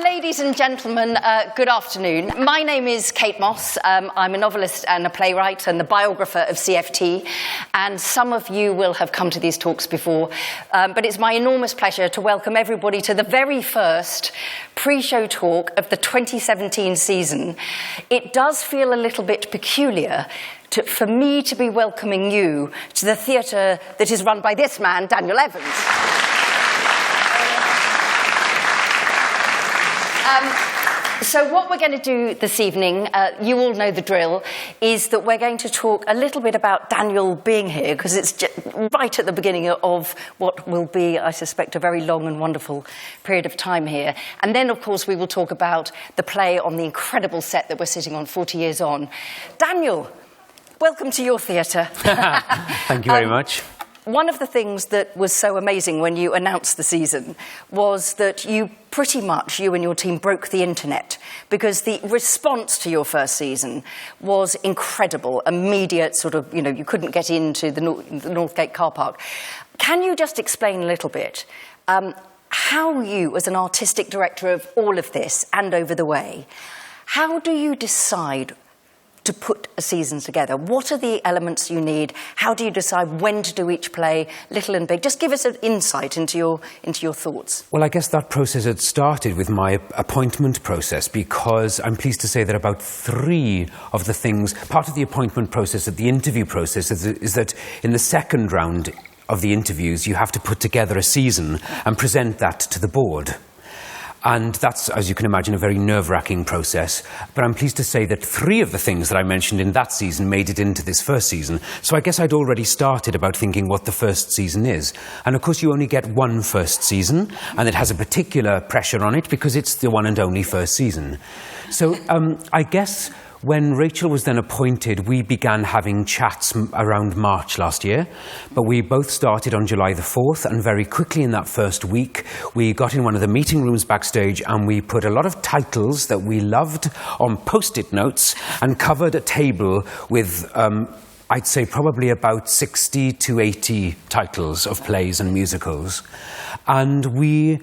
Ladies and gentlemen, good afternoon. My name is Kate Mosse. I'm a novelist and a playwright and the biographer of CFT, and some of you will have come to these talks before, but it's my enormous pleasure to welcome everybody to the very first pre-show talk of the 2017 season. It does feel a little bit peculiar for me to be welcoming you to the theatre that is run by this man, Daniel Evans. So what we're going to do this evening, you all know the drill, is that we're going to talk a little bit about Daniel being here, because it's just right at the beginning of what will be, I suspect, a very long and wonderful period of time here. And then, of course, we will talk about the play on the incredible set that we're sitting on 40 years on. Daniel, welcome to your theatre. Thank you very much. One of the things that was so amazing when you announced the season was that you pretty much, you and your team, broke the internet, because the response to your first season was incredible, immediate sort of, you couldn't get into the Northgate car park. Can you just explain a little bit how you, as an artistic director of all of this and Over the Way, how do you decide to put a season together? What are the elements you need? How do you decide when to do each play, little and big? Just give us an insight into your thoughts. Well, I guess that process had started with my appointment process, because I'm pleased to say that about three of the things, part of the appointment process, the interview process, is that in the second round of the interviews, you have to put together a season and present that to the board. And that's, as you can imagine, a very nerve-wracking process. But I'm pleased to say that three of the things that I mentioned in that season made it into this first season. So I guess I'd already started about thinking what the first season is. And of course, you only get one first season, and it has a particular pressure on it because it's the one and only first season. So I guess when Rachel was then appointed, we began having chats around March last year, but we both started on July the 4th, and very quickly in that first week, we got in one of the meeting rooms backstage and we put a lot of titles that we loved on Post-it notes and covered a table with I'd say probably about 60 to 80 titles of plays and musicals. And we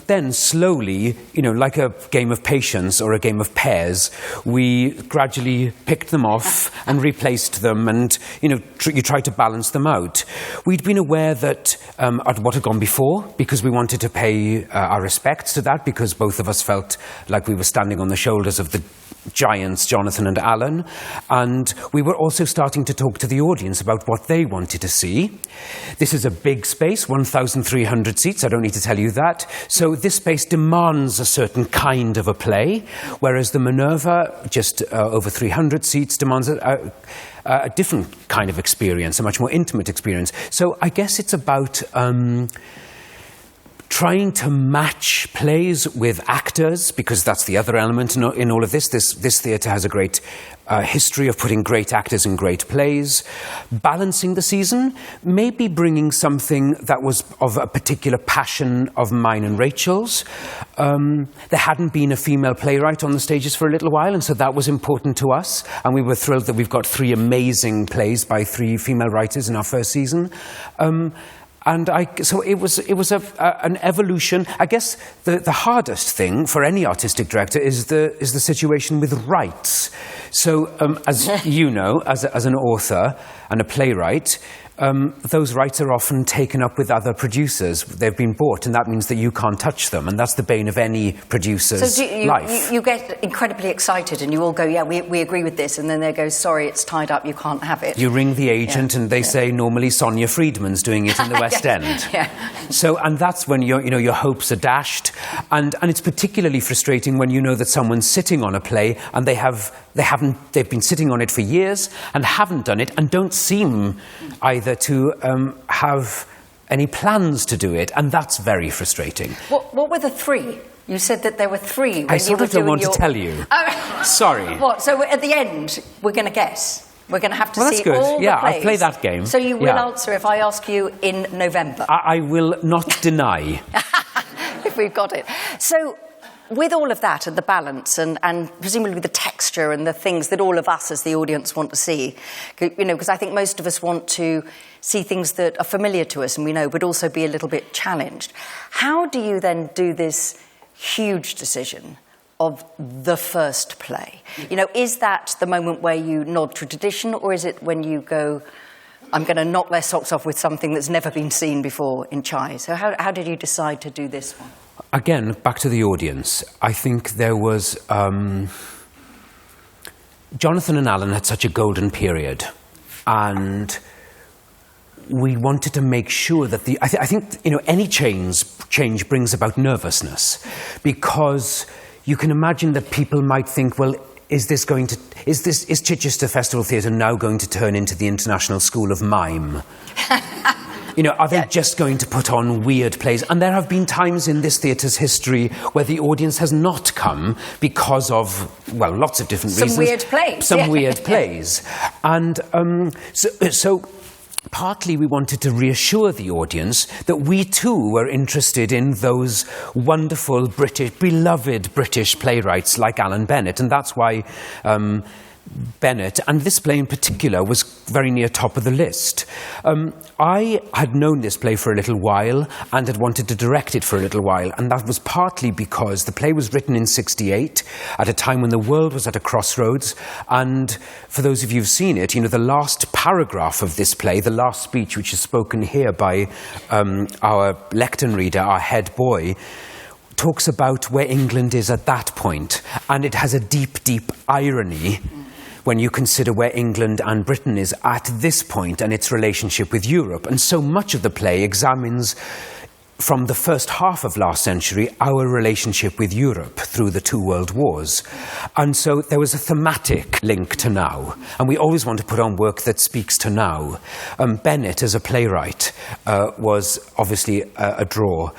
then slowly, like a game of patience or a game of pairs, we gradually picked them off and replaced them, and you try to balance them out. We'd been aware that at what had gone before, because we wanted to pay our respects to that, because both of us felt like we were standing on the shoulders of the giants, Jonathan and Alan, and we were also starting to talk to the audience about what they wanted to see. This is a big space, 1,300 seats, I don't need to tell you that. So this space demands a certain kind of a play, whereas the Minerva, just over 300 seats, demands a different kind of experience, a much more intimate experience. So I guess it's about trying to match plays with actors, because that's the other element in all of this. This theatre has a great history of putting great actors in great plays. Balancing the season, maybe bringing something that was of a particular passion of mine and Rachel's. There hadn't been a female playwright on the stages for a little while, and so that was important to us. And we were thrilled that we've got three amazing plays by three female writers in our first season. So it was an evolution. I guess the hardest thing for any artistic director is the situation with rights. So as you know, as an author and a playwright, those rights are often taken up with other producers. They've been bought, and that means that you can't touch them, and that's the bane of any producer's life. You get incredibly excited, and you all go, yeah, we agree with this, and then they go, sorry, it's tied up, you can't have it. You ring the agent, and they say, normally Sonia Friedman's doing it in the West End. Yeah. So, and that's when your hopes are dashed, and it's particularly frustrating when you know that someone's sitting on a play, and they've been sitting on it for years and haven't done it, and don't seem either to have any plans to do it, and that's very frustrating. What were the three? You said that there were three. I sort of don't want to tell you. Oh. Sorry. What? So at the end, we're going to guess. We're going to have to see all the plays. I'll play that game. So you will answer if I ask you in November. I will not deny. If we've got it. So with all of that and the balance and presumably the texture and the things that all of us as the audience want to see, because I think most of us want to see things that are familiar to us and we know, but also be a little bit challenged. How do you then do this huge decision of the first play. You know, is that the moment where you nod to tradition, or is it when you go, I'm going to knock their socks off with something that's never been seen before in Chai? So how did you decide to do this one? Again, back to the audience. I think there was... Jonathan and Alan had such a golden period, and we wanted to make sure that I think you know, any change brings about nervousness, because you can imagine that people might think, well, is Chichester Festival Theatre now going to turn into the International School of Mime? You know, are they just going to put on weird plays? And there have been times in this theatre's history where the audience has not come because of, well, lots of different reasons. Some weird plays. Some weird plays. And so partly we wanted to reassure the audience that we too were interested in those wonderful beloved British playwrights like Alan Bennett, and that's why Bennett, and this play in particular, was very near top of the list. I had known this play for a little while and had wanted to direct it for a little while, and that was partly because the play was written in '68 at a time when the world was at a crossroads, and for those of you who've seen it, you know, the last paragraph of this play, the last speech, which is spoken here by our lectern reader, our head boy, talks about where England is at that point, and it has a deep, deep irony when you consider where England and Britain is at this point and its relationship with Europe. And so much of the play examines, from the first half of last century, our relationship with Europe through the two world wars. And so there was a thematic link to now, and we always want to put on work that speaks to now. Bennett, as a playwright, was obviously a draw.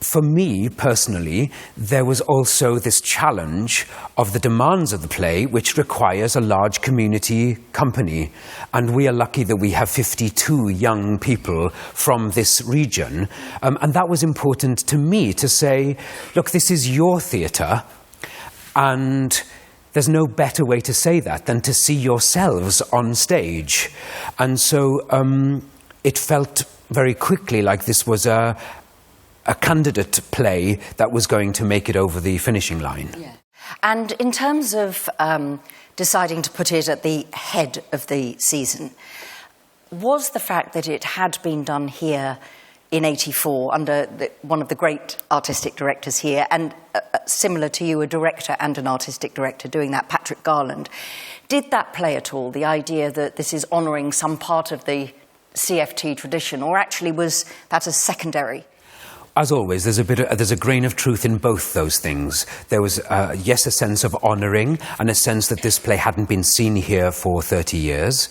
For me, personally, there was also this challenge of the demands of the play, which requires a large community company. And we are lucky that we have 52 young people from this region. And that was important to me to say, look, this is your theatre, and there's no better way to say that than to see yourselves on stage. And so it felt very quickly like this was a candidate play that was going to make it over the finishing line. Yeah. And in terms of deciding to put it at the head of the season, was the fact that it had been done here in '84 under one of the great artistic directors here, and similar to you, a director and an artistic director doing that, Patrick Garland, did that play at all, the idea that this is honouring some part of the CFT tradition, or actually was that a secondary? As always, there's a grain of truth in both those things. There was, yes, a sense of honouring and a sense that this play hadn't been seen here for 30 years.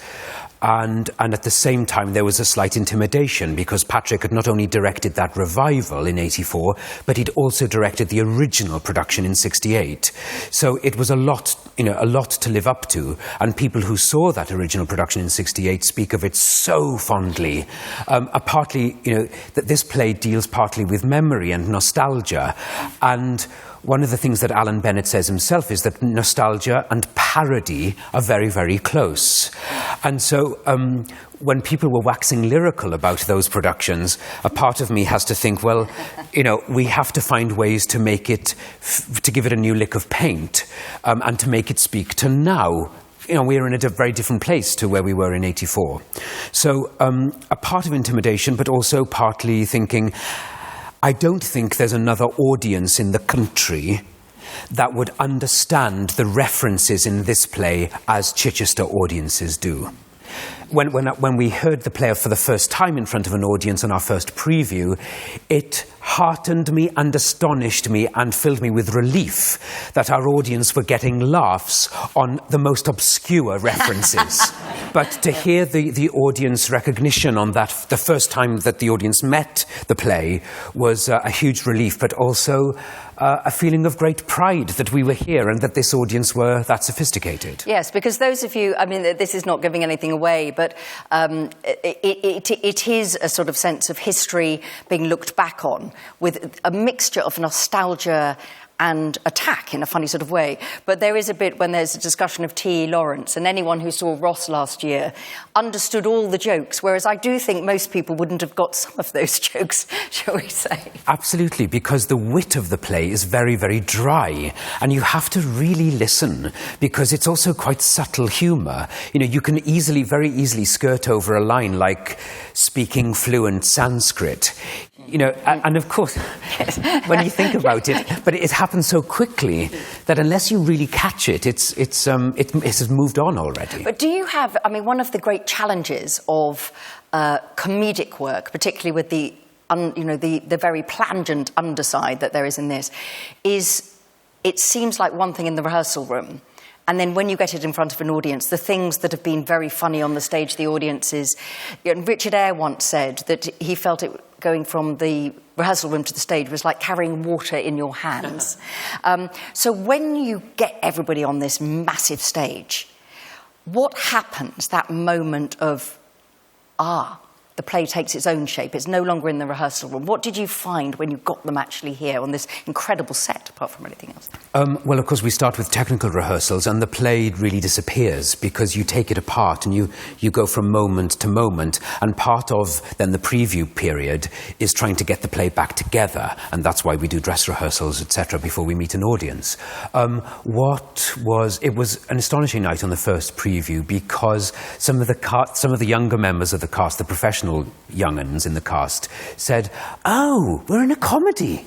And at the same time, there was a slight intimidation because Patrick had not only directed that revival in '84, but he'd also directed the original production in '68. So it was a lot to live up to. And people who saw that original production in '68 speak of it so fondly. Partly, that this play deals partly with memory and nostalgia. And one of the things that Alan Bennett says himself is that nostalgia and parody are very, very close. And so when people were waxing lyrical about those productions, a part of me has to think, well, we have to find ways to make it, to give it a new lick of paint, and to make it speak to now. We're in a very different place to where we were in '84. So a part of intimidation, but also partly thinking, I don't think there's another audience in the country that would understand the references in this play as Chichester audiences do. When we heard the play for the first time in front of an audience on our first preview, it heartened me and astonished me and filled me with relief that our audience were getting laughs on the most obscure references. But to hear the audience recognition on that, the first time that the audience met the play, was a huge relief, but also a feeling of great pride that we were here and that this audience were that sophisticated. Yes, because those of you, this is not giving anything away, but it is a sort of sense of history being looked back on with a mixture of nostalgia and attack in a funny sort of way. But there is a bit when there's a discussion of T.E. Lawrence, and anyone who saw Ross last year understood all the jokes, whereas I do think most people wouldn't have got some of those jokes, shall we say. Absolutely, because the wit of the play is very, very dry, and you have to really listen, because it's also quite subtle humour. You know, you can very easily skirt over a line like speaking fluent Sanskrit. You know, and of course, when you think about it, but it happens so quickly that unless you really catch it, it has moved on already. But do you have, I mean, one of the great challenges of comedic work, particularly with the very plangent underside that there is in this, is it seems like one thing in the rehearsal room, and then when you get it in front of an audience, the things that have been very funny on the stage, the audiences... Richard Eyre once said that he felt it going from the rehearsal room to the stage was like carrying water in your hands. So when you get everybody on this massive stage, what happens, that moment of, the play takes its own shape, it's no longer in the rehearsal room? What did you find when you got them actually here on this incredible set, apart from anything else? Well, of course, we start with technical rehearsals, and the play really disappears because you take it apart and you go from moment to moment, and part of then the preview period is trying to get the play back together, and that's why we do dress rehearsals, etc., before we meet an audience. It was an astonishing night on the first preview because some of the younger members of the cast, the professional young-uns in the cast, said, "Oh, we're in a comedy."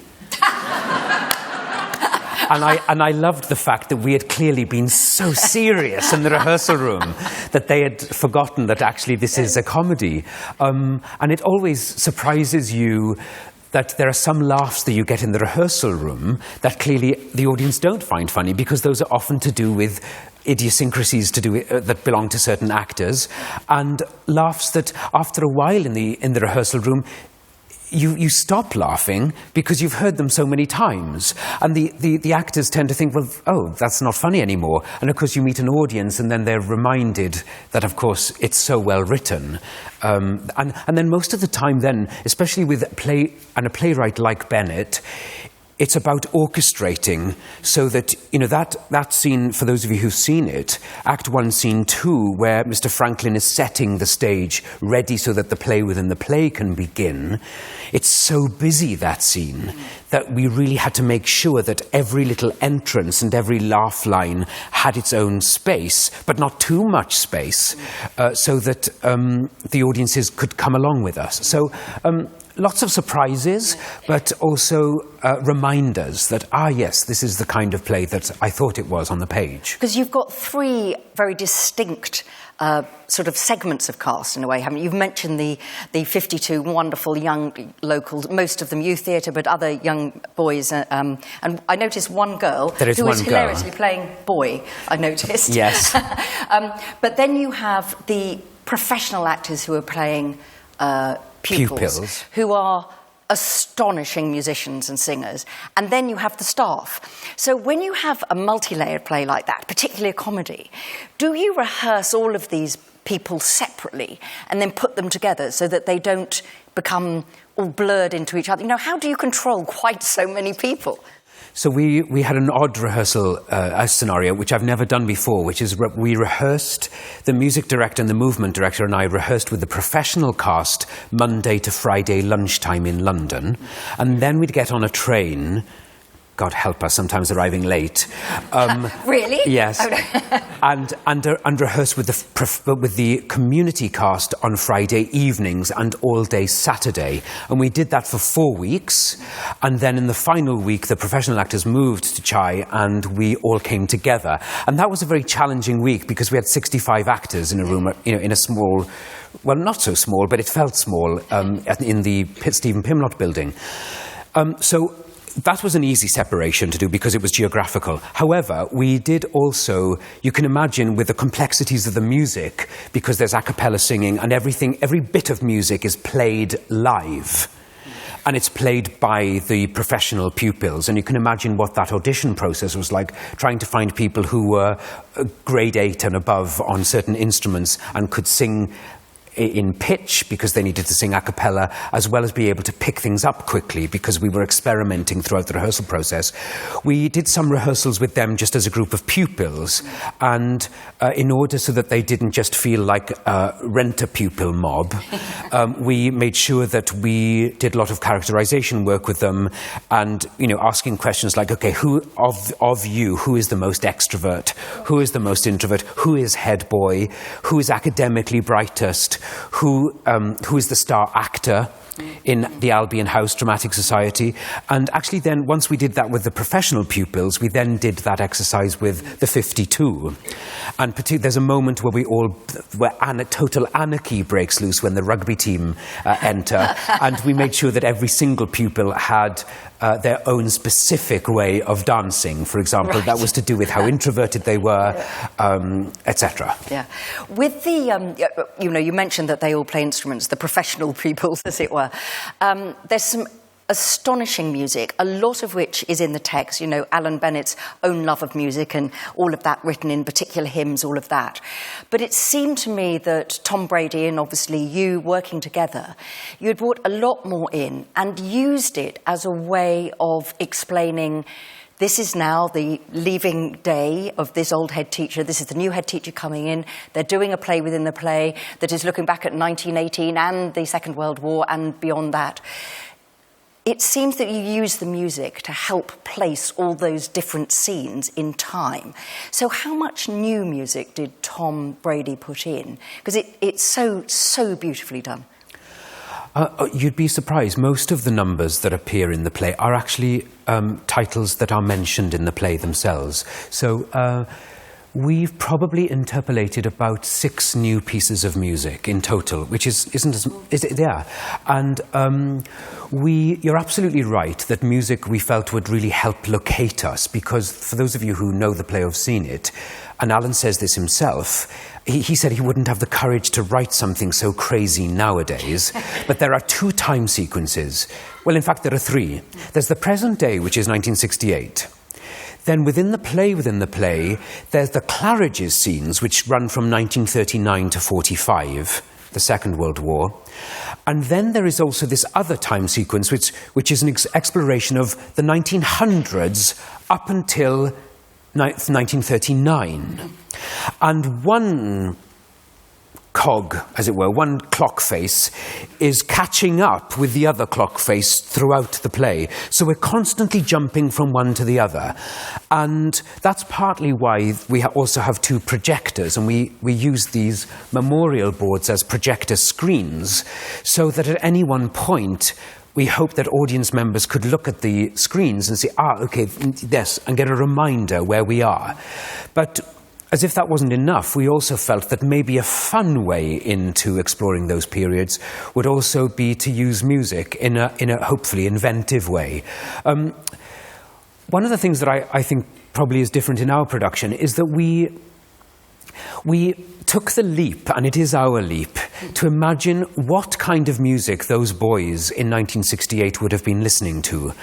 And I loved the fact that we had clearly been so serious in the rehearsal room that they had forgotten that actually this is a comedy. And it always surprises you that there are some laughs that you get in the rehearsal room that clearly the audience don't find funny, because those are often to do with idiosyncrasies that belong to certain actors, and laughs that after a while in the rehearsal room you stop laughing because you've heard them so many times, and the actors tend to think, well, that's not funny anymore, and of course you meet an audience and then they're reminded that of course it's so well written, and then most of the time then, especially with a playwright like Bennett, it's about orchestrating so that, you know, that scene, for those of you who've seen it, Act 1, Scene 2, where Mr. Franklin is setting the stage ready so that the play within the play can begin, it's so busy, that scene, that we really had to make sure that every little entrance and every laugh line had its own space, but not too much space, so that the audiences could come along with us. So lots of surprises, but also reminders that, yes, this is the kind of play that I thought it was on the page. Because you've got three very distinct sort of segments of cast, in a way, haven't you? You've mentioned the 52 wonderful young locals, most of them youth theatre, but other young boys. And I noticed one girl who was hilariously playing boy, I noticed. Yes. But then you have the professional actors who are playing pupils, who are astonishing musicians and singers, and then you have the staff. So when you have a multi-layered play like that, particularly a comedy, do you rehearse all of these people separately and then put them together so that they don't become all blurred into each other? You know, how do you control quite so many people? So we had an odd rehearsal scenario, which I've never done before, which is we rehearsed, the music director and the movement director and I rehearsed with the professional cast Monday to Friday lunchtime in London, and then we'd get on a train, God help us, sometimes arriving late. Really? Yes. Oh, no. and rehearse with the community cast on Friday evenings and all day Saturday. And we did that for 4 weeks. And then in the final week, the professional actors moved to Chai and we all came together. And that was a very challenging week because we had 65 actors in a room, you know, in a small, well, not so small, but it felt small, in the Stephen Pimlott building. So that was an easy separation to do because it was geographical. However, we did also, you can imagine with the complexities of the music, because there's a cappella singing and everything, every bit of music is played live. And it's played by the professional pupils. And you can imagine what that audition process was like, trying to find people who were grade 8 and above on certain instruments and could sing in pitch because they needed to sing a cappella, as well as be able to pick things up quickly because we were experimenting throughout the rehearsal process. We did some rehearsals with them just as a group of pupils, and in order so that they didn't just feel like a rent-a-pupil mob, we made sure that we did a lot of characterization work with them, and asking questions like, okay, who of you, who is the most extrovert, who is the most introvert, who is head boy, who is academically brightest, who is the star actor in the Albion House Dramatic Society. And actually then, once we did that with the professional pupils, we then did that exercise with the 52. And there's a moment where total anarchy breaks loose when the rugby team enter, and we made sure that every single pupil had their own specific way of dancing. For example, right. That was to do with how introverted they were, etc. Yeah. With the, you mentioned that they all play instruments, the professional pupils, as it were. There's some astonishing music, a lot of which is in the text, Alan Bennett's own love of music and all of that written in particular hymns, all of that. But it seemed to me that Tom Brady and obviously you working together, you had brought a lot more in and used it as a way of explaining this is now the leaving day of this old head teacher. This is the new head teacher coming in. They're doing a play within the play that is looking back at 1918 and the Second World War and beyond that. It seems that you use the music to help place all those different scenes in time. So how much new music did Tom Brady put in? Because it's so beautifully done. You'd be surprised. Most of the numbers that appear in the play are actually titles that are mentioned in the play themselves. So we've probably interpolated about 6 new pieces of music in total, which yeah. And you're absolutely right that music we felt would really help locate us, because for those of you who know the play or have seen it, and Alan says this himself, he said he wouldn't have the courage to write something so crazy nowadays, but there are 2 time sequences. Well, in fact, there are 3. There's the present day, which is 1968. Then within the play, there's the Claridge's scenes, which run from 1939 to 45, the Second World War. And then there is also this other time sequence, which is an exploration of the 1900s up until 1939. And one cog, as it were, one clock face, is catching up with the other clock face throughout the play. So we're constantly jumping from one to the other. And that's partly why we also have 2 projectors, and we use these memorial boards as projector screens, so that at any one point we hope that audience members could look at the screens and say, okay, yes, and get a reminder where we are. But as if that wasn't enough, we also felt that maybe a fun way into exploring those periods would also be to use music in a hopefully inventive way. One of the things that I think probably is different in our production is that we took the leap, and it is our leap, to imagine what kind of music those boys in 1968 would have been listening to.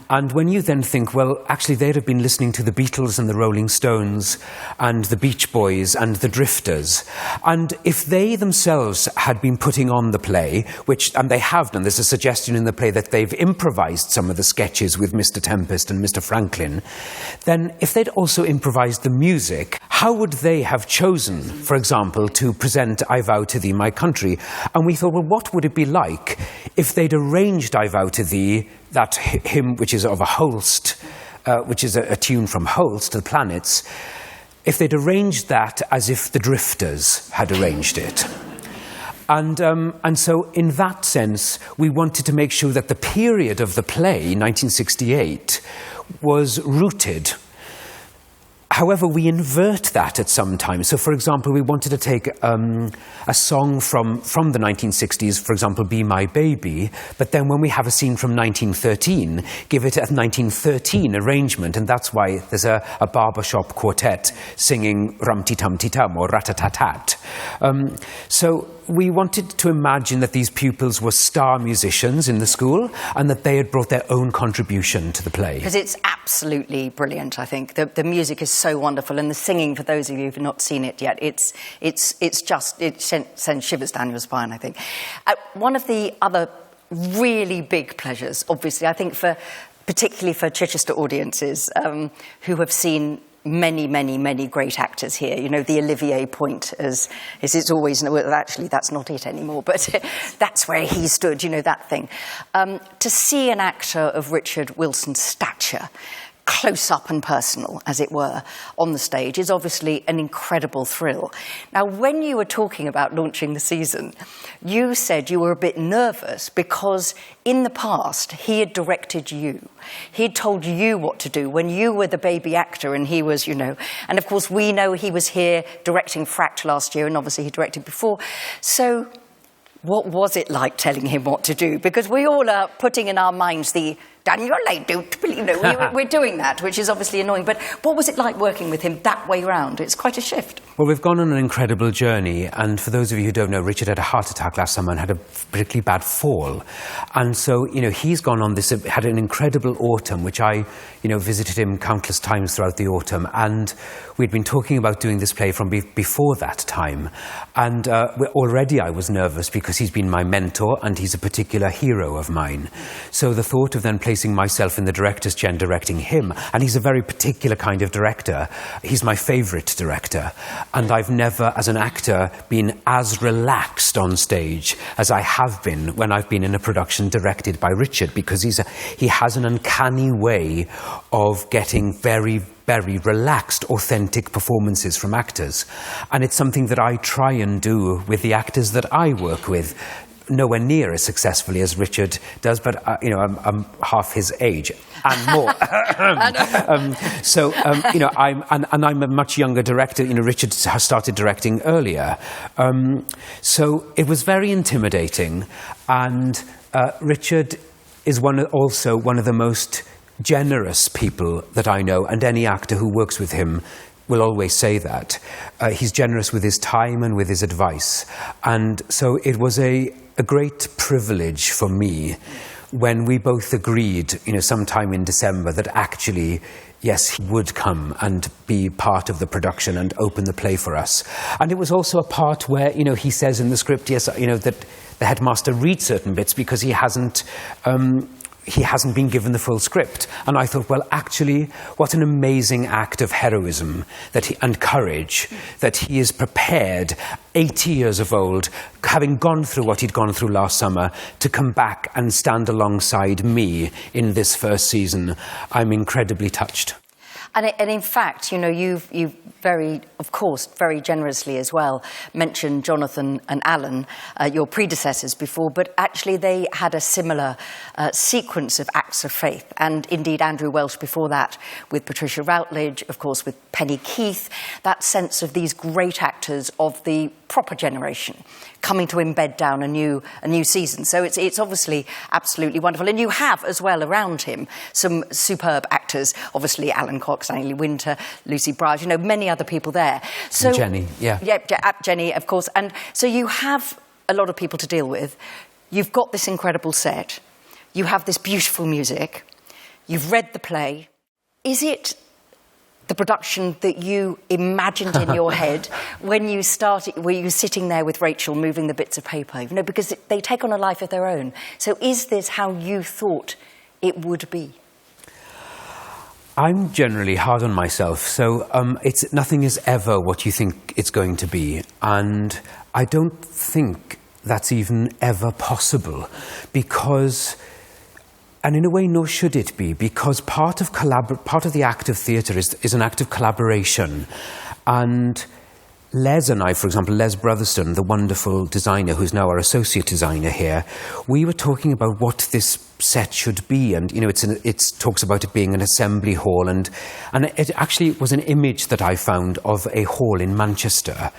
And when you then think, well, actually they'd have been listening to the Beatles and the Rolling Stones and the Beach Boys and the Drifters. And if they themselves had been putting on the play, and they have done, there's a suggestion in the play that they've improvised some of the sketches with Mr. Tempest and Mr. Franklin, then if they'd also improvised the music, how would they have chosen, for example, to present I Vow to Thee, My Country? And we thought, well, what would it be like if they'd arranged I Vow to Thee, that hymn which is of a Holst, which is a tune from Holst, The Planets, if they'd arranged that as if the Drifters had arranged it. And so in that sense, we wanted to make sure that the period of the play, 1968, was rooted. However, we invert that at some time. So, for example, we wanted to take a song from the 1960s, for example, Be My Baby, but then when we have a scene from 1913, give it a 1913 arrangement, and that's why there's a barbershop quartet singing Rum-Ti-Tum-Ti-Tum or Rat-a-tat-tat. So we wanted to imagine that these pupils were star musicians in the school and that they had brought their own contribution to the play. Because it's absolutely brilliant, I think. The music is so wonderful, and the singing, for those of you who've not seen it yet, it sends shivers down your spine, I think. One of the other really big pleasures, obviously, I think particularly for Chichester audiences who have seen many great actors here. You know, the Olivier point, as it's always, well, actually that's not it anymore, but that's where he stood, you know, that thing. To see an actor of Richard Wilson's stature, close up and personal, as it were, on the stage is obviously an incredible thrill. Now, when you were talking about launching the season, you said you were a bit nervous because in the past he had directed you. He'd told you what to do when you were the baby actor and he was, you know, and of course we know he was here directing Fract last year, and obviously he directed before. So what was it like telling him what to do? Because we all are putting in our minds the Daniel, I don't believe, you know, we're doing that, which is obviously annoying. But what was it like working with him that way round? It's quite a shift. Well, we've gone on an incredible journey, and for those of you who don't know, Richard had a heart attack last summer and had a particularly bad fall. And so, you know, he's gone on this, had an incredible autumn, which I, you know, visited him countless times throughout the autumn. And we'd been talking about doing this play from before that time. And already I was nervous because he's been my mentor and he's a particular hero of mine. So the thought of then placing myself in the director's chair and directing him, and he's a very particular kind of director. He's my favourite director. And I've never, as an actor, been as relaxed on stage as I have been when I've been in a production directed by Richard, because he has an uncanny way of getting very relaxed, authentic performances from actors. And it's something that I try and do with the actors that I work with. Nowhere near as successfully as Richard does, but you know, I'm half his age and more. You know, I'm a much younger director. You know, Richard has started directing earlier, so it was very intimidating. And Richard is also one of the most generous people that I know, and any actor who works with him will always say that. He's generous with his time and with his advice. And so it was a great privilege for me when we both agreed, you know, sometime in December, that actually, yes, he would come and be part of the production and open the play for us. And it was also a part where, you know, he says in the script, yes, you know, that the headmaster reads certain bits because he hasn't been given the full script. And I thought, well, actually, what an amazing act of heroism and courage that he is prepared, 80 years of old, having gone through what he'd gone through last summer, to come back and stand alongside me in this first season. I'm incredibly touched. And in fact, you know, you've very, of course, very generously as well mentioned Jonathan and Alan, your predecessors before, but actually they had a similar sequence of acts of faith. And indeed, Andrew Welsh before that with Patricia Routledge, of course, with Penny Keith, that sense of these great actors of the proper generation coming to embed down a new season. So it's obviously absolutely wonderful. And you have as well around him some superb actors, obviously Alan Cox, Annie Winter, Lucy Bryce, you know, many other people there. So and Jenny, yeah. Yeah, Jenny, of course. And so you have a lot of people to deal with. You've got this incredible set. You have this beautiful music. You've read the play. Is it the production that you imagined in your head when you started, were you sitting there with Rachel moving the bits of paper? You know, because they take on a life of their own. So is this how you thought it would be? I'm generally hard on myself, so nothing is ever what you think it's going to be. And I don't think that's even ever possible, because, and in a way, nor should it be, because part of the act of theatre is an act of collaboration. And Les and I, for example, Les Brotherston, the wonderful designer who's now our associate designer here, we were talking about what this set should be. And, you know, it talks about it being an assembly hall. And it actually was an image that I found of a hall in Manchester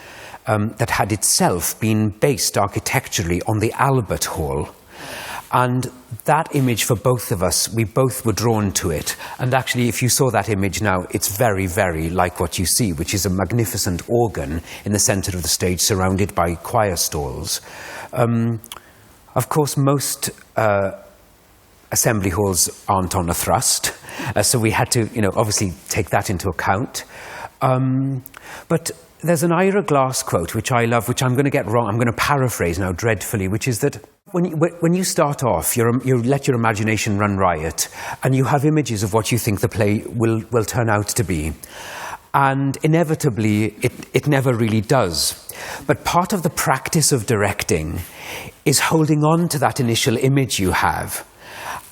that had itself been based architecturally on the Albert Hall. And that image for both of us, we both were drawn to it. And actually, if you saw that image now, it's very, very like what you see, which is a magnificent organ in the centre of the stage surrounded by choir stalls. Of course, most assembly halls aren't on a thrust, so we had to, obviously take that into account. But there's an Ira Glass quote, which I love, which I'm going to get wrong. I'm going to paraphrase now dreadfully, which is that when you start off, you let your imagination run riot, and you have images of what you think the play will turn out to be. And inevitably, it never really does. But part of the practice of directing is holding on to that initial image you have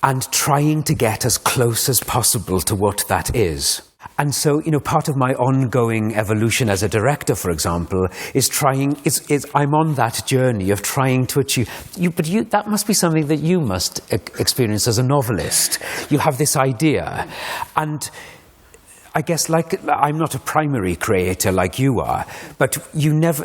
and trying to get as close as possible to what that is. And so, part of my ongoing evolution as a director, for example, is I'm on that journey of trying to achieve. That must be something that you must experience as a novelist. You have this idea, and I guess, I'm not a primary creator like you are, but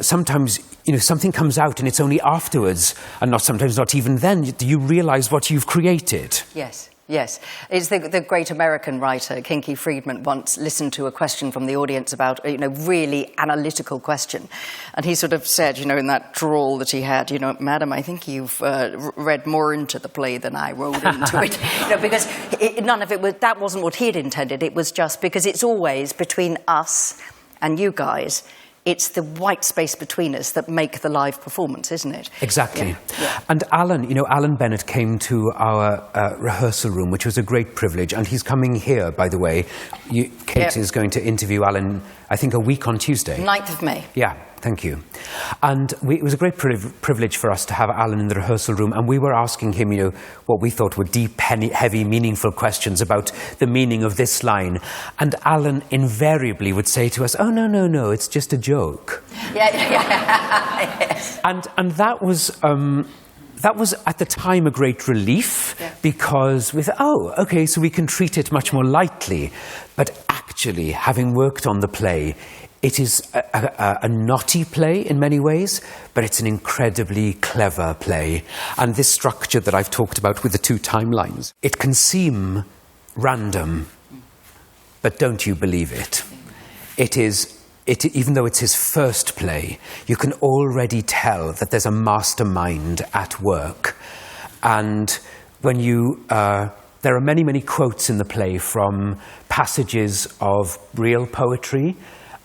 sometimes, something comes out and it's only afterwards, and sometimes not even then, do you realise what you've created. Yes. Yes. It's the great American writer, Kinky Friedman, once listened to a question from the audience about, really analytical question. And he sort of said, in that drawl that he had, Madam, I think you've read more into the play than I wrote into it. Because none of it that wasn't what he'd intended. It was just because it's always between us and you guys. It's the white space between us that make the live performance, isn't it? Exactly. Yeah. And Alan Bennett came to our rehearsal room, which was a great privilege. And he's coming here, by the way. Kate is going to interview Alan, I think, a week on Tuesday. 9th of May. Yeah, thank you. And it was a great privilege for us to have Alan in the rehearsal room. And we were asking him, what we thought were deep, heavy, meaningful questions about the meaning of this line. And Alan invariably would say to us, oh, no, it's just a joke. Yeah. Yes. And that was at the time a great relief, because we thought, okay, so we can treat it much more lightly. But actually, having worked on the play, it is a knotty play in many ways, but it's an incredibly clever play. And this structure that I've talked about with the two timelines, it can seem random, but don't you believe it? Even though it's his first play, you can already tell that there's a mastermind at work. And when there are many, many quotes in the play from passages of real poetry,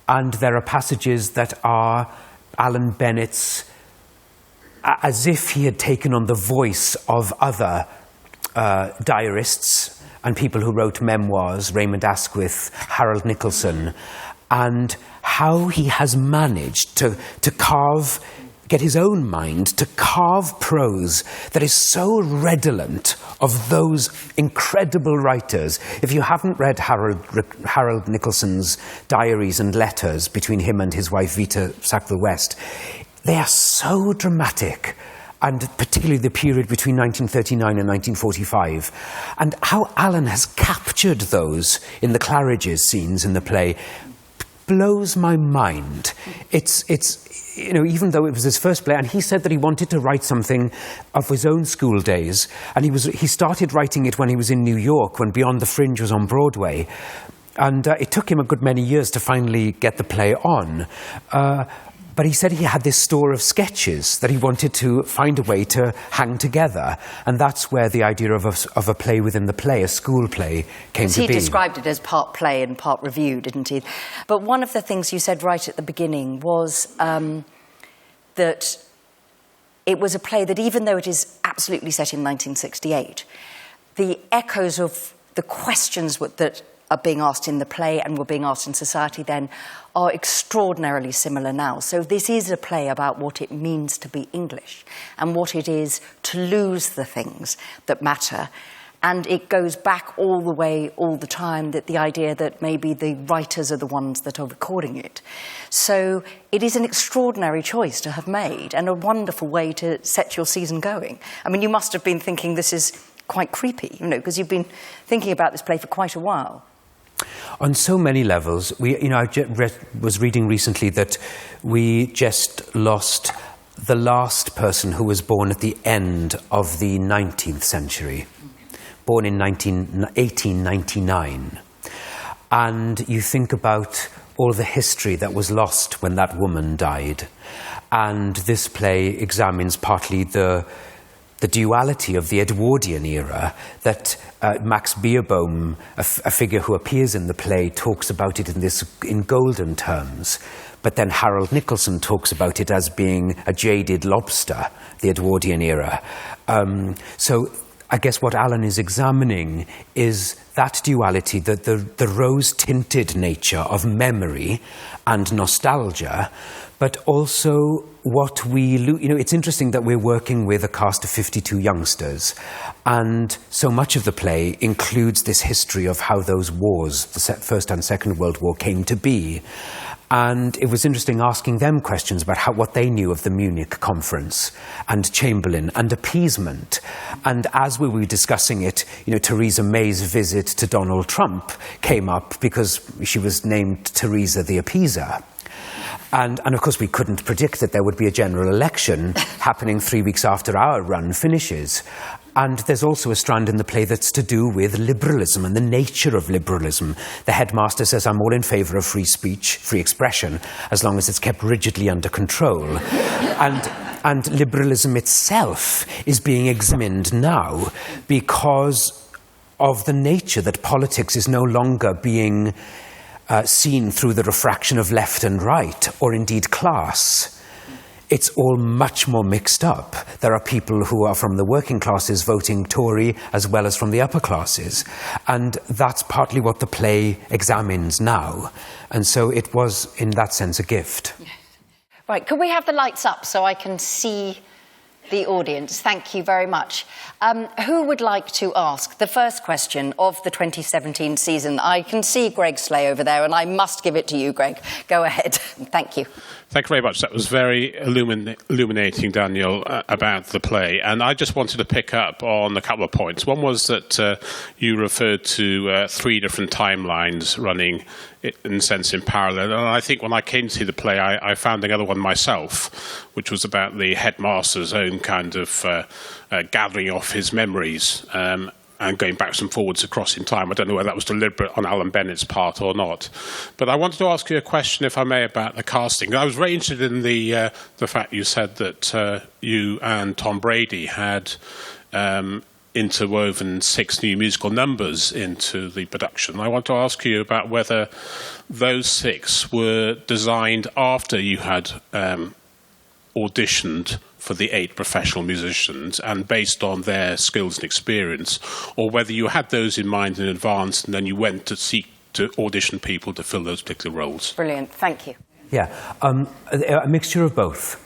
and there are passages that are Alan Bennett's, as if he had taken on the voice of other diarists and people who wrote memoirs, Raymond Asquith, Harold Nicholson, and how he has managed to get his own mind to carve prose that is so redolent of those incredible writers. If you haven't read Harold Nicholson's diaries and letters between him and his wife Vita Sackville-West, they are so dramatic, and particularly the period between 1939 and 1945. And how Alan has captured those in the Claridge's scenes in the play blows my mind. It's even though it was his first play, and he said that he wanted to write something of his own school days, and he started writing it when he was in New York, when Beyond the Fringe was on Broadway, and it took him a good many years to finally get the play on. But he said he had this store of sketches that he wanted to find a way to hang together. And that's where the idea of a play within the play, a school play, came to be. He described it as part play and part review, didn't he? But one of the things you said right at the beginning was that it was a play that, even though it is absolutely set in 1968, the echoes of the questions that are being asked in the play and were being asked in society then are extraordinarily similar now. So this is a play about what it means to be English and what it is to lose the things that matter. And it goes back all the way, all the time, that the idea that maybe the writers are the ones that are recording it. So it is an extraordinary choice to have made, and a wonderful way to set your season going. I mean, you must have been thinking this is quite creepy, because you've been thinking about this play for quite a while. On so many levels. I was reading recently that we just lost the last person who was born at the end of the 19th century, born in 1899. And you think about all the history that was lost when that woman died. And this play examines partly the duality of the Edwardian era, that Max Beerbohm, a figure who appears in the play, talks about it in golden terms. But then Harold Nicholson talks about it as being a jaded lobster, the Edwardian era. So I guess what Alan is examining is that duality, the rose-tinted nature of memory and nostalgia, but also what we lose. You know, it's interesting that we're working with a cast of 52 youngsters, and so much of the play includes this history of how those wars, the First and Second World War, came to be. And it was interesting asking them questions about what they knew of the Munich conference and Chamberlain and appeasement. And as we were discussing it, Theresa May's visit to Donald Trump came up because she was named Theresa the Appeaser. And of course, we couldn't predict that there would be a general election happening 3 weeks after our run finishes. And there's also a strand in the play that's to do with liberalism and the nature of liberalism. The headmaster says, I'm all in favour of free speech, free expression, as long as it's kept rigidly under control. And liberalism itself is being examined now because of the nature that politics is no longer being seen through the refraction of left and right, or indeed class. It's all much more mixed up. There are people who are from the working classes voting Tory as well as from the upper classes. And that's partly what the play examines now. And so it was, in that sense, a gift. Right, could we have the lights up so I can see the audience? Thank you very much. Who would like to ask the first question of the 2017 season? I can see Greg Slay over there, and I must give it to you, Greg. Go ahead. Thank you. Thank you very much. That was very illuminating, Daniel, about the play. And I just wanted to pick up on a couple of points. One was that you referred to 3 different timelines running, in a sense, in parallel. And I think when I came to see the play, I found another one myself, which was about the headmaster's own kind of gathering off his memories and going backwards and forwards across in time. I don't know whether that was deliberate on Alan Bennett's part or not. But I wanted to ask you a question, if I may, about the casting. I was very interested in the fact you said that you and Tom Brady had interwoven 6 new musical numbers into the production. I want to ask you about whether those 6 were designed after you had auditioned for the 8 professional musicians and based on their skills and experience, or whether you had those in mind in advance and then you went to seek to audition people to fill those particular roles. Brilliant, thank you. Yeah, a mixture of both.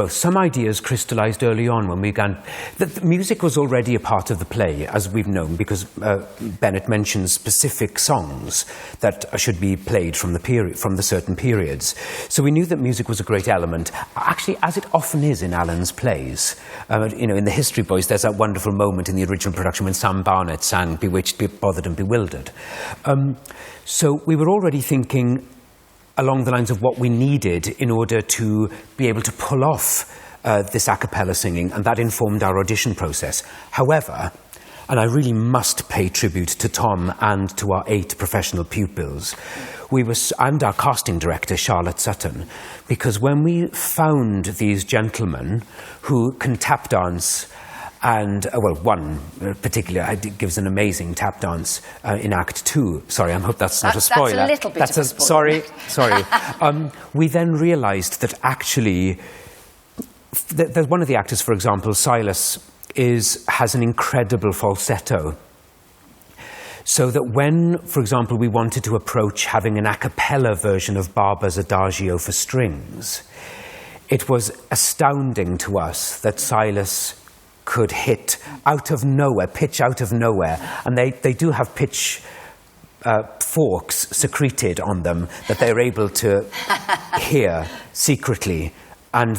Some ideas crystallised early on when we began. The music was already a part of the play, as we've known, because Bennett mentions specific songs that should be played from the certain periods. So we knew that music was a great element, actually, as it often is in Alan's plays. In The History Boys, there's that wonderful moment in the original production when Sam Barnett sang Bewitched, Bothered and Bewildered. So we were already thinking along the lines of what we needed in order to be able to pull off this a cappella singing, and that informed our audition process. However, and I really must pay tribute to Tom and to our 8 professional pupils, and our casting director, Charlotte Sutton, because when we found these gentlemen who can tap dance, and, one particular gives an amazing tap dance in Act 2. Sorry, I hope that's not a spoiler. That's a little bit of a spoiler. Sorry. We then realised that actually, one of the actors, for example, Silas, has an incredible falsetto. So that when, for example, we wanted to approach having an a cappella version of Barber's Adagio for strings, it was astounding to us that Silas could hit pitch out of nowhere. And they do have pitch forks secreted on them that they're able to hear secretly, and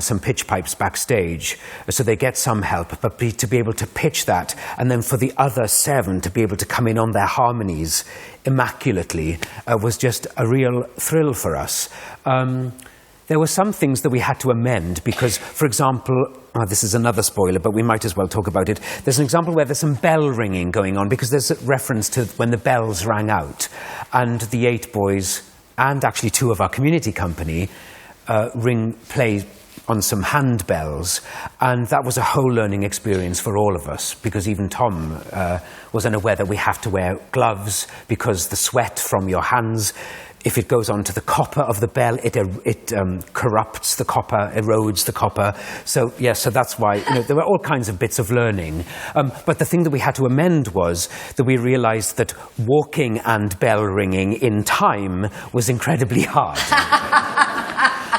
some pitch pipes backstage. So they get some help, but to be able to pitch that, and then for the other 7 to be able to come in on their harmonies immaculately was just a real thrill for us. there were some things that we had to amend because, for example, this is another spoiler, but we might as well talk about it. There's an example where there's some bell ringing going on because there's a reference to when the bells rang out. And the 8 boys, and actually 2 of our community company, play on some handbells. And that was a whole learning experience for all of us because even Tom was unaware that we have to wear gloves because the sweat from your hands, if it goes onto the copper of the bell, it corrupts the copper, erodes the copper. So, yes, so that's why, there were all kinds of bits of learning. But the thing that we had to amend was that we realized that walking and bell ringing in time was incredibly hard.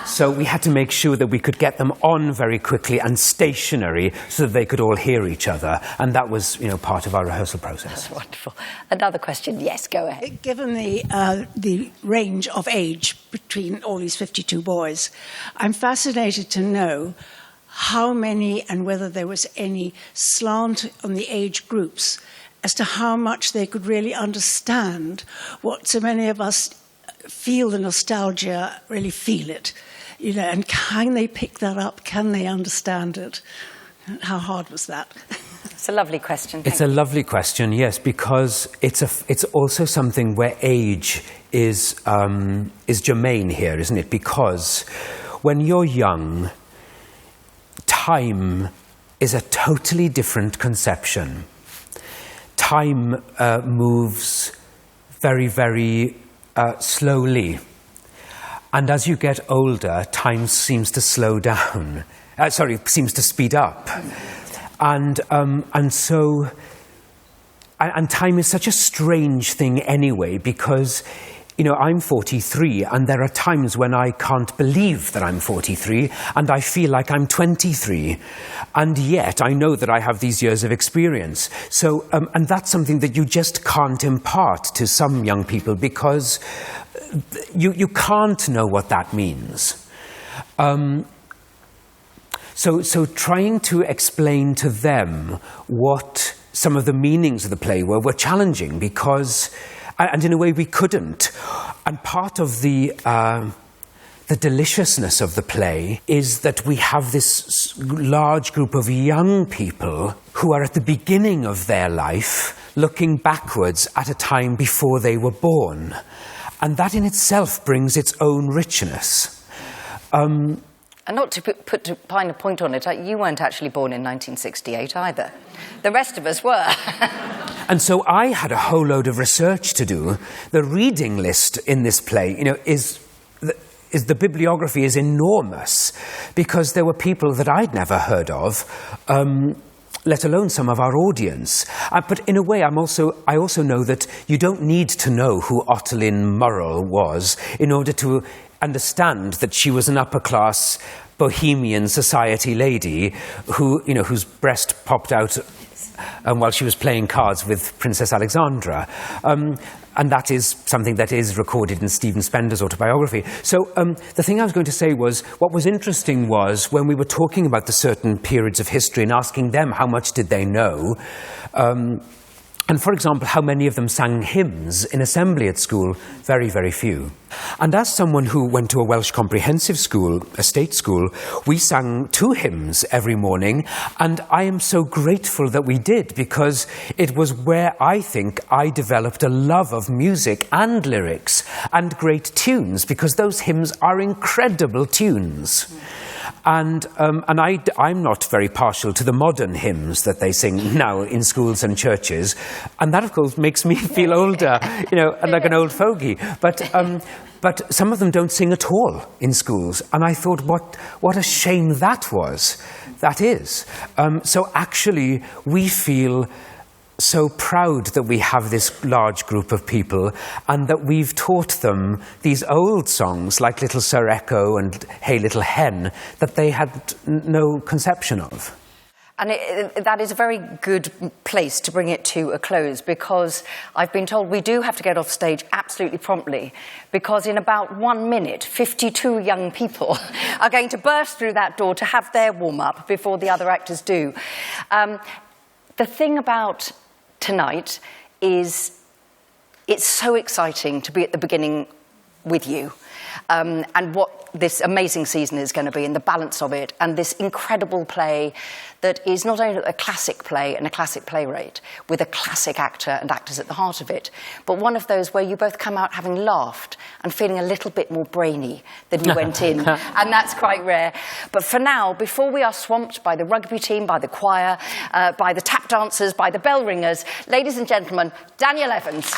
So we had to make sure that we could get them on very quickly and stationary so that they could all hear each other. And that was, part of our rehearsal process. That's wonderful. Another question. Yes, go ahead. Given the range of age between all these 52 boys, I'm fascinated to know how many and whether there was any slant on the age groups as to how much they could really understand what so many of us feel the nostalgia, really feel it. And can they pick that up? Can they understand it? How hard was that? It's a lovely question. It's a lovely question, yes, because it's also something where age is germane here, isn't it? Because when you're young, time is a totally different conception. Time moves very, very slowly. And as you get older, time seems to slow down. Seems to speed up. And time is such a strange thing anyway, because, I'm 43, and there are times when I can't believe that I'm 43, and I feel like I'm 23. And yet, I know that I have these years of experience. So, and that's something that you just can't impart to some young people, because you can't know what that means. So trying to explain to them what some of the meanings of the play were challenging because, and in a way we couldn't. And part of the deliciousness of the play is that we have this large group of young people who are at the beginning of their life looking backwards at a time before they were born. And that in itself brings its own richness. And not to put a finer point on it, you weren't actually born in 1968 either. The rest of us were. And so I had a whole load of research to do. The reading list in this play, the bibliography is enormous because there were people that I'd never heard of, let alone some of our audience. But in a way, I also know that you don't need to know who Ottoline Murrell was in order to understand that she was an upper-class bohemian society lady whose breast popped out while she was playing cards with Princess Alexandra. And that is something that is recorded in Stephen Spender's autobiography. So the thing I was going to say was, what was interesting was when we were talking about the certain periods of history and asking them how much did they know, and for example, how many of them sang hymns in assembly at school? Very, very few. And as someone who went to a Welsh comprehensive school, a state school, we sang 2 hymns every morning, and I am so grateful that we did, because it was where I think I developed a love of music and lyrics and great tunes, because those hymns are incredible tunes. And I'm not very partial to the modern hymns that they sing now in schools and churches. And that, of course, makes me feel older, like an old fogey. But some of them don't sing at all in schools. And I thought, what a shame that is. So actually, we feel so proud that we have this large group of people and that we've taught them these old songs like Little Sir Echo and Hey Little Hen that they had no conception of. And that is a very good place to bring it to a close, because I've been told we do have to get off stage absolutely promptly, because in about 1 minute, 52 young people are going to burst through that door to have their warm-up before the other actors do. The thing about tonight is it's so exciting to be at the beginning with you. and what this amazing season is going to be, and the balance of it, and this incredible play that is not only a classic play and a classic playwright with a classic actor and actors at the heart of it, but one of those where you both come out having laughed and feeling a little bit more brainy than you went in, and that's quite rare. But for now, before we are swamped by the rugby team, by the choir, by the tap dancers, by the bell ringers, ladies and gentlemen, Daniel Evans.